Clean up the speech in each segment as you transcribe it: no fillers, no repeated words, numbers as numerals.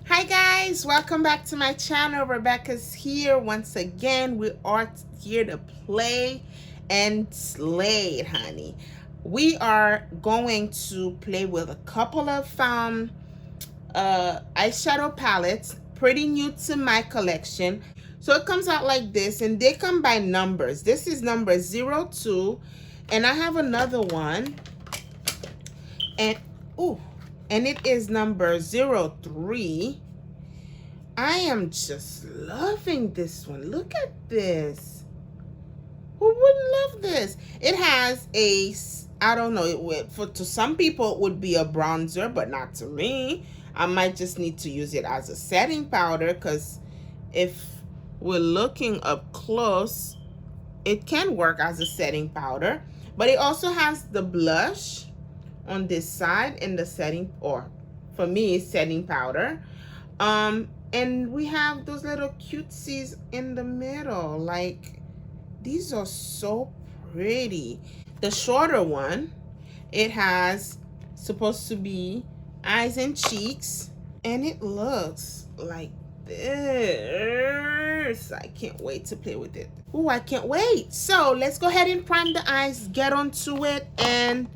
Hi guys, welcome back to my channel. Rebecca's here once again. We are here to play and slay, honey. We are going to play with a couple of eyeshadow palettes, pretty new to my collection. So it comes out like this, and they come by numbers. This is number 02, and I have another one, and and it is number 03. I am just loving this one. Look at this. Who wouldn't love this? It has a, I don't know, to some people it would be a bronzer, but not to me. I might just need to use it as a setting powder, because if we're looking up close, it can work as a setting powder. But it also has the blush on this side and the setting, or for me, setting powder. And we have those little cutesies in the middle. Like, these are so pretty. The shorter one, it has supposed to be eyes and cheeks, and it looks like this. I can't wait to play with it. Oh, I can't wait. So let's go ahead and prime the eyes, get onto it, and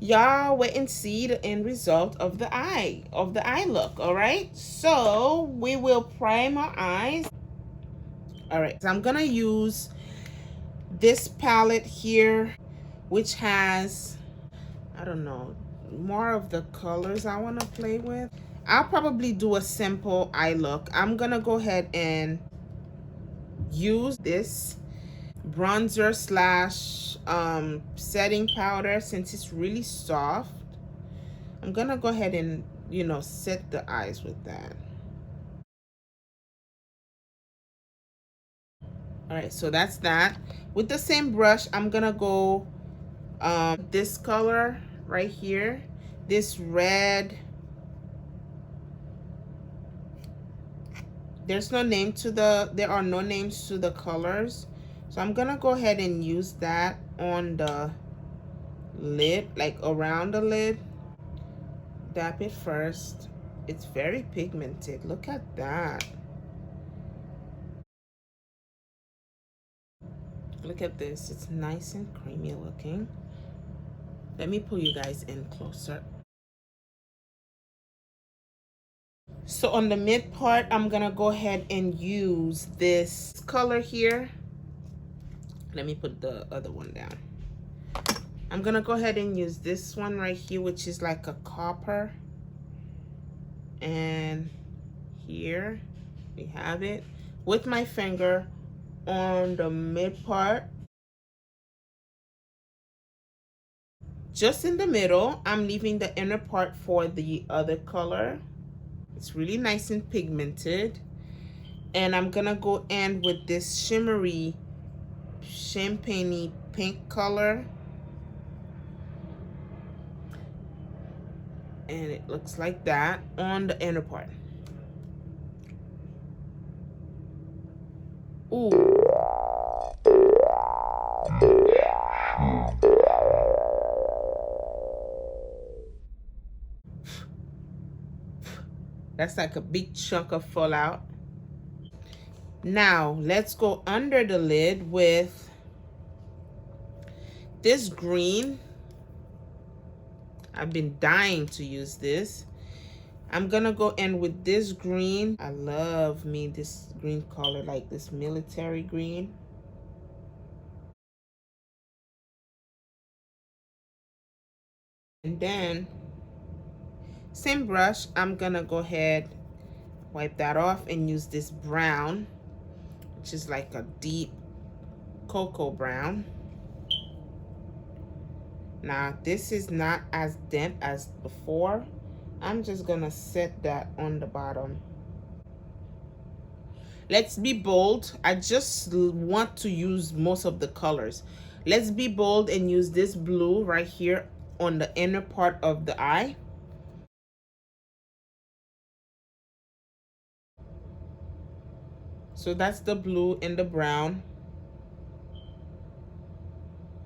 y'all wait and see the end result of the eye look. All right, so we will prime our eyes. All right, so I'm gonna use this palette here, which has, I don't know, more of the colors I want to play with. I'll probably do a simple eye look. I'm gonna go ahead and use this bronzer slash setting powder. Since it's really soft, I'm gonna go ahead and, you know, set the eyes with that. All right, so that's that. With the same brush, I'm gonna go this color right here, this red. There are no names to the colors, so I'm gonna go ahead and use that on the lid, like around the lid. Dab it first. It's very pigmented. Look at that. Look at this. It's nice and creamy looking. Let me pull you guys in closer. So on the mid part, I'm gonna go ahead and use this color here. Let me put the other one down. I'm gonna go ahead and use this one right here, which is like a copper. And here we have it with my finger on the mid part. Just in the middle, I'm leaving the inner part for the other color. It's really nice and pigmented. And I'm gonna go in with this shimmery champagne pink color. And it looks like that on the inner part. Ooh. That's like a big chunk of fallout. Now let's go under the lid with this green. I've been dying to use this. I'm gonna go in with this green. I love me this green color, like this military green. And then same brush, I'm gonna go ahead, wipe that off, and use this brown, which is like a deep cocoa brown. Now this is not as damp as before. I'm just gonna set that on the bottom. Let's be bold. I just want to use most of the colors. Let's be bold and use this blue right here on the inner part of the eye. So that's the blue and the brown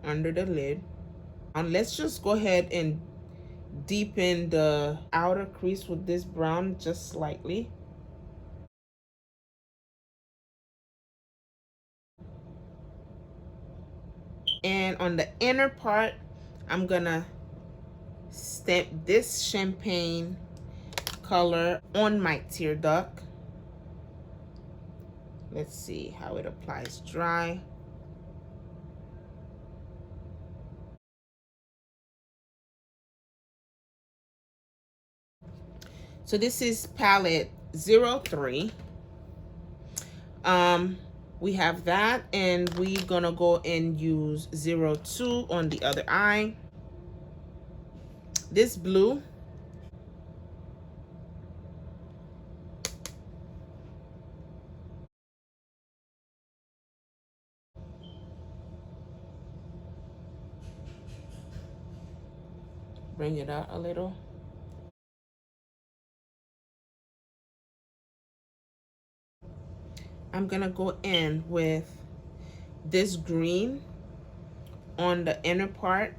under the lid. And let's just go ahead and deepen the outer crease with this brown just slightly. And on the inner part, I'm gonna stamp this champagne color on my tear duct. Let's see how it applies dry. So this is palette 03. We have that, and we're gonna go and use 02 on the other eye. This blue, bring it out a little. I'm gonna go in with this green on the inner part.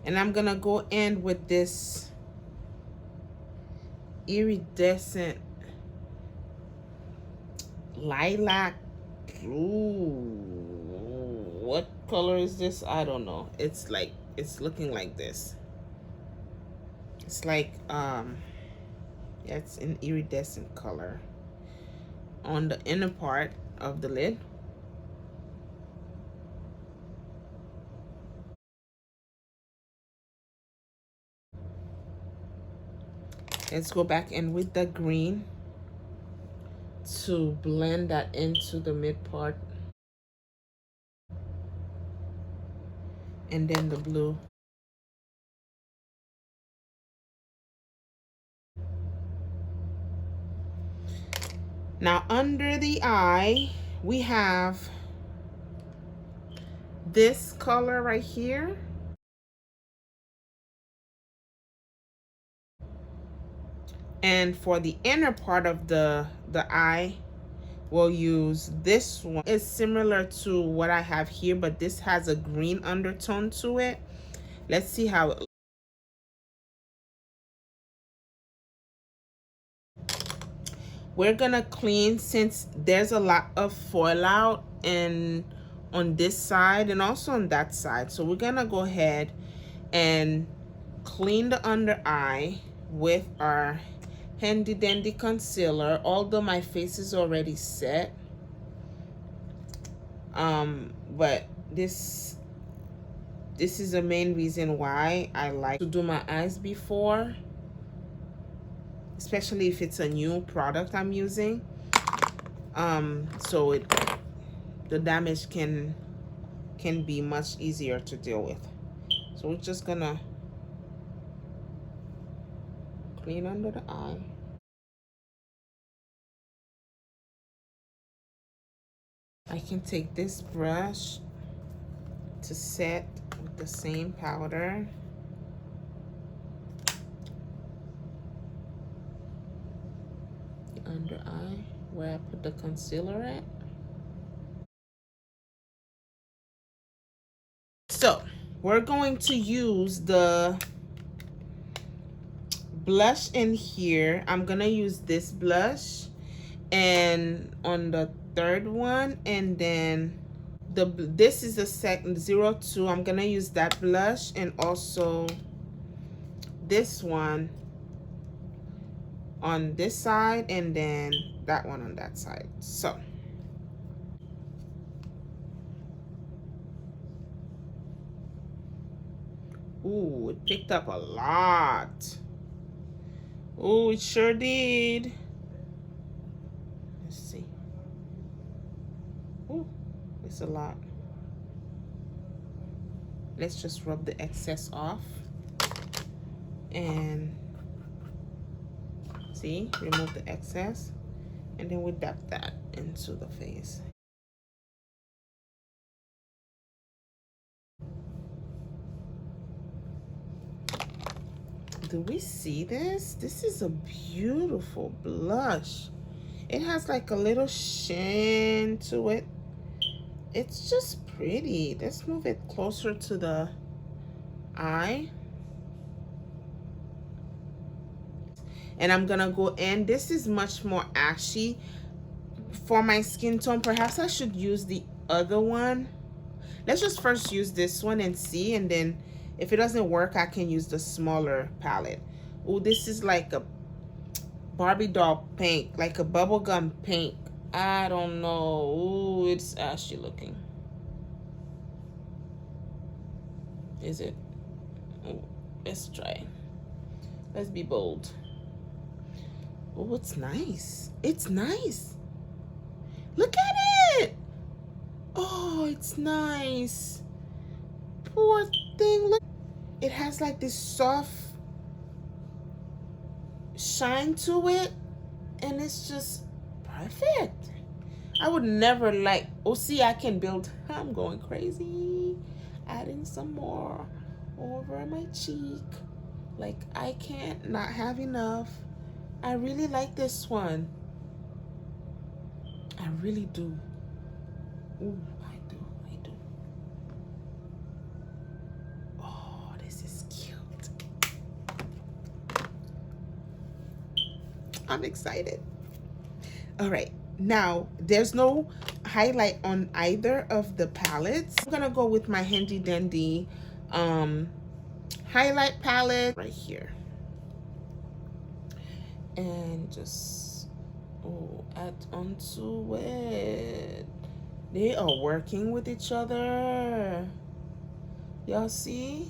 And I'm gonna go in with this iridescent lilac. Ooh, what color is this? I don't know. It's like, it's looking like this. It's like yeah, it's an iridescent color on the inner part of the lid. Let's go back in with the green to blend that into the mid part, and then the blue. Now under the eye, we have this color right here. And for the inner part of the eye, we'll use this one. It's similar to what I have here, but this has a green undertone to it. Let's see how it. We're gonna clean, since there's a lot of fallout and on this side and also on that side. So we're gonna go ahead and clean the under eye with our handy dandy concealer, although my face is already set. But this is the main reason why I like to do my eyes before, especially if it's a new product I'm using. So the damage can be much easier to deal with. So we're just gonna clean under the eye. I can take this brush to set with the same powder. The under eye where I put the concealer at. So we're going to use the blush in here. I'm gonna use this blush, and on the third one, and then this is the second 02. I'm gonna use that blush, and also this one on this side, and then that one on that side. So ooh, it picked up a lot. Ooh, it sure did. Let's see. Ooh, it's a lot. Let's just rub the excess off and see, remove the excess, and then we dab that into the face. Do we see this? This is a beautiful blush. It has like a little sheen to it. It's just pretty. Let's move it closer to the eye. And I'm gonna go in. This is much more ashy for my skin tone. Perhaps I should use the other one. Let's just first use this one and see, and then if it doesn't work, I can use the smaller palette. Oh, this is like a Barbie doll pink, like a bubblegum pink. I don't know. Ooh, it's ashy looking. Is it? Ooh, let's try. Let's be bold. Oh, it's nice. It's nice. Look at it. Oh, it's nice. Poor thing. Look. It has like this soft shine to it, and it's just perfect. I would never like, oh, see, I can build. I'm going crazy. Adding some more over my cheek. Like, I can't not have enough. I really like this one. I really do. Ooh, I do. Oh, this is cute. I'm excited. All right, now there's no highlight on either of the palettes. I'm gonna go with my handy dandy highlight palette right here. And just, oh, add onto it. They are working with each other. Y'all see?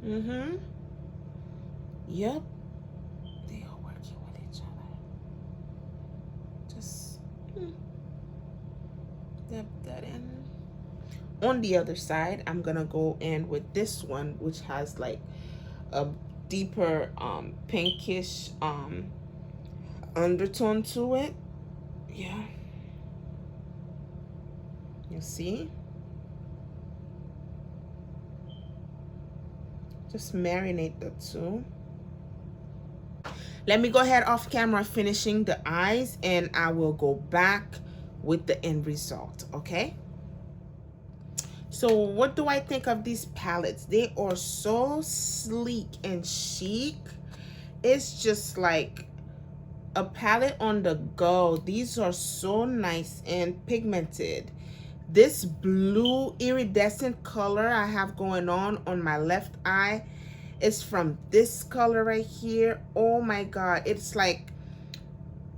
Mm-hmm. Yep. They are working with each other. Just dip that in. On the other side, I'm gonna go in with this one, which has like a deeper pinkish undertone to it. Yeah, you see, just marinate the two. Let me go ahead off camera finishing the eyes, and I will go back with the end result. Okay, so what do I think of these palettes? They are so sleek and chic. It's just like a palette on the go. These are so nice and pigmented. This blue iridescent color I have going on my left eye is from this color right here. Oh my god, it's like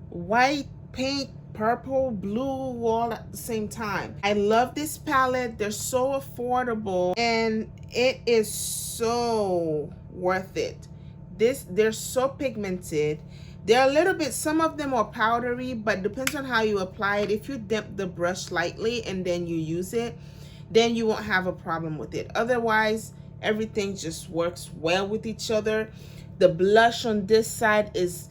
white, pink, purple, blue all at the same time. I love this palette. They're so affordable and it is so worth it. They're so pigmented. They're a little bit, some of them are powdery, but depends on how you apply it. If you dip the brush lightly and then you use it, then you won't have a problem with it. Otherwise, everything just works well with each other. The blush on this side is,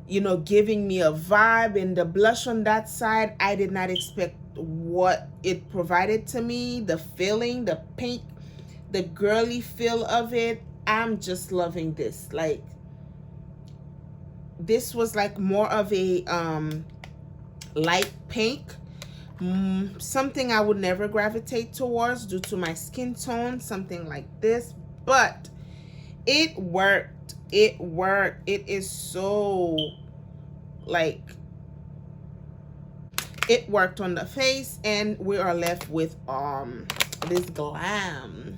you know, giving me a vibe, and the blush on that side, I did not expect what it provided to me. The feeling, the pink, the girly feel of it. I'm just loving this. Like, this was like more of a light pink, something I would never gravitate towards due to my skin tone, something like this, but it worked. It is so, like, it worked on the face, and we are left with this glam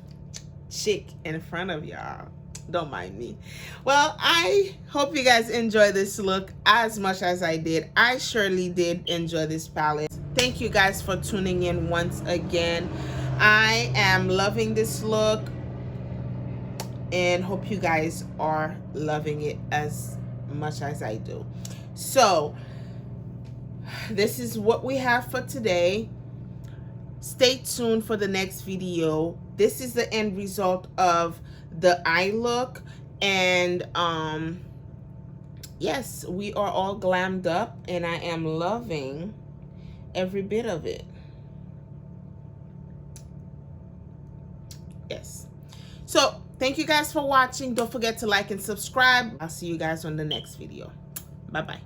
chick in front of y'all. Don't mind me. Well, I hope you guys enjoy this look as much as I did. I surely did enjoy this palette. Thank you guys for tuning in once again. I am loving this look and hope you guys are loving it as much as I do. So this is what we have for today. Stay tuned for the next video. This is the end result of the eye look, and yes, we are all glammed up and I am loving every bit of it. Yes. Thank you guys for watching. Don't forget to like and subscribe. I'll see you guys on the next video. Bye-bye.